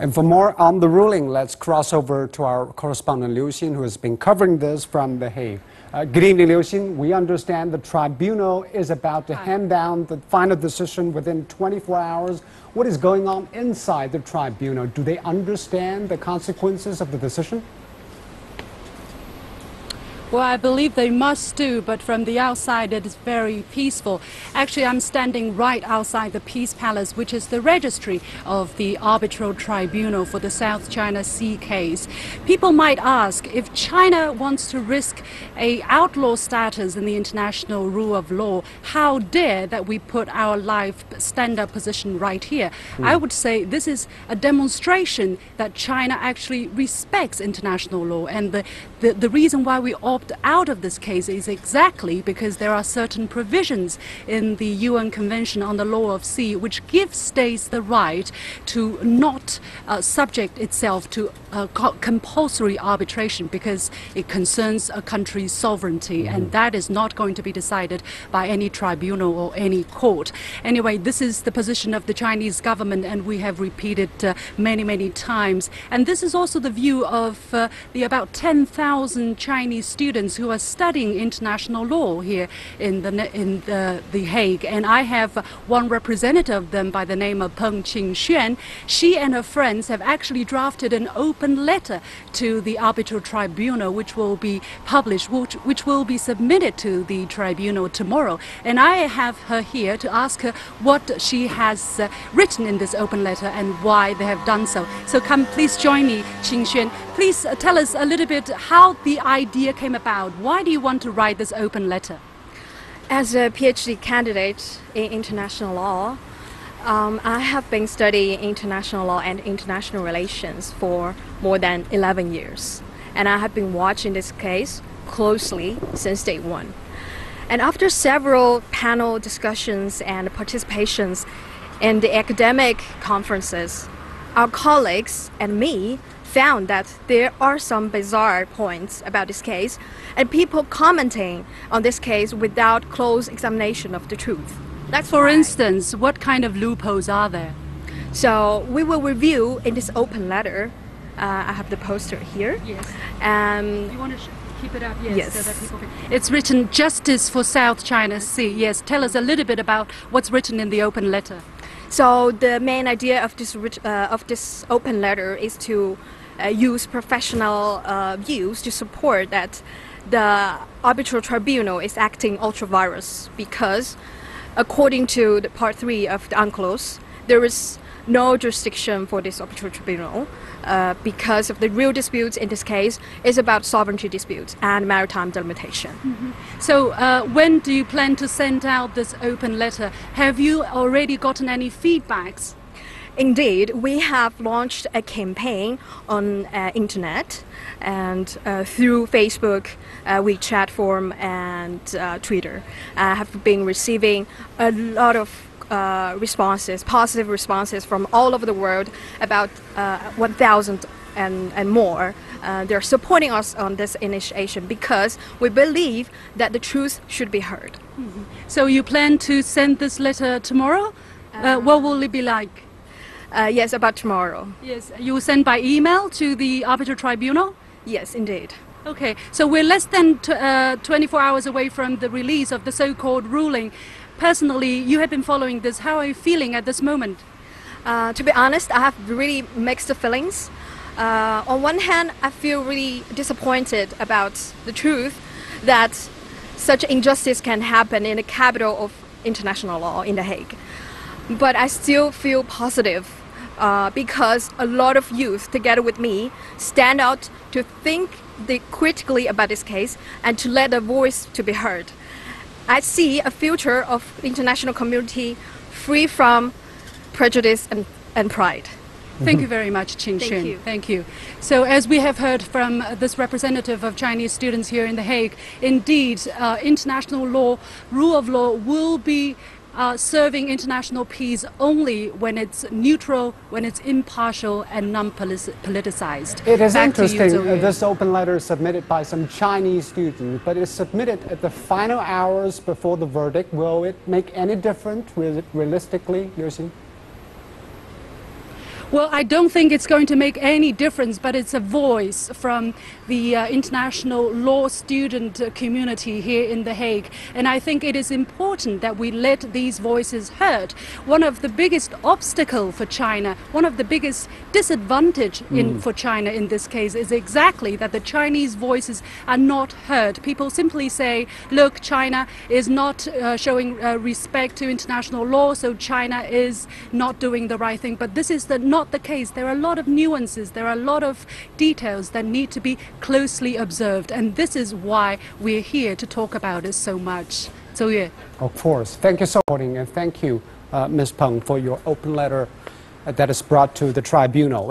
And for more on the ruling, let's cross over to our correspondent Liu Xin, who has been covering this from The Hague. Good evening, Liu Xin. We understand the tribunal is about to hand down the final decision within 24 hours. What is going on inside the tribunal? Do they understand the consequences of the decision? Well, I believe they must do, but from the outside it is very peaceful. Actually, I'm standing right outside the Peace Palace, which is the registry of the arbitral tribunal for the South China Sea case. People might ask, if China wants to risk an outlaw status in the international rule of law, how dare that we put our life stand-up position right here? I would say this is a demonstration that China actually respects international law, and the reason why we opt out of this case is exactly because there are certain provisions in the UN Convention on the Law of Sea which give states the right to not subject itself to compulsory arbitration because it concerns a country's sovereignty, and that is not going to be decided by any tribunal or any court. Anyway, this is the position of the Chinese government, and we have repeated many times. And this is also the view of the about 10,000 Chinese students who are studying international law here in the Hague. And I have one representative of them by the name of Peng Qingxuan. She and her friends have actually drafted an open letter to the arbitral tribunal, which will be published, which will be submitted to the tribunal tomorrow. And I have her here to ask her what she has written in this open letter and why they have done so. So come, please join me, Qingxuan. Please tell us a little bit how the idea came about. Why do you want to write this open letter? As a PhD candidate in international law, I have been studying international law and international relations for more than 11 years. And I have been watching this case closely since day one. And after several panel discussions and participations in the academic conferences, our colleagues and me found that there are some bizarre points about this case and people commenting on this case without close examination of the truth. That's For instance, what kind of loopholes are there? So we will review in this open letter. I have the poster here. Yes. Um, You want to keep it up? Yes. So that people can... It's written Justice for South China Sea. Yes. Tell us a little bit about what's written in the open letter. So the main idea of this open letter is to use professional views to support that the arbitral tribunal is acting ultra vires because, according to the part 3 of the UNCLOS, there is no jurisdiction for this arbitral tribunal because of the real disputes in this case is about sovereignty disputes and maritime delimitation. So when do you plan to send out this open letter? Have you already gotten any feedbacks? Indeed, we have launched a campaign on internet and through Facebook, WeChat forum and Twitter. I have been receiving a lot of responses, positive responses from all over the world, about 1,000 and more. They're supporting us on this initiation because we believe that the truth should be heard. So you plan to send this letter tomorrow? What will it be like? Yes, about tomorrow. Yes, you will send by email to the arbitral tribunal? Yes, indeed. Okay, so we're less than 24 hours away from the release of the so-called ruling. Personally, you have been following this. How are you feeling at this moment? To be honest, I have really mixed feelings. On one hand, I feel really disappointed about the truth that such injustice can happen in the capital of international law in The Hague. But I still feel positive because a lot of youth, together with me, stand out to think critically about this case and to let their voice to be heard. I see a future of the international community free from prejudice and pride. Thank you very much, Qingxuan. Thank you. Thank you. So as we have heard from this representative of Chinese students here in The Hague, indeed, international law, rule of law will be serving international peace only when it's neutral, when it's impartial and non-politicized. It is Back interesting, to you, this open letter is submitted by some Chinese students, but it's submitted at the final hours before the verdict. Will it make any difference realistically, Liu Xin? Well, I don't think it's going to make any difference, but it's a voice from the international law student community here in The Hague. And I think it is important that we let these voices heard. One of the biggest obstacles for China, one of the biggest disadvantage for China in this case is exactly that the Chinese voices are not heard. People simply say, look, China is not showing respect to international law, so China is not doing the right thing. But this is not the case. There are a lot of nuances, there are a lot of details that need to be closely observed, and this is why we're here to talk about it so much. So yeah. Of course. Thank you so much, and thank you, Ms. Peng, for your open letter that is brought to the tribunal.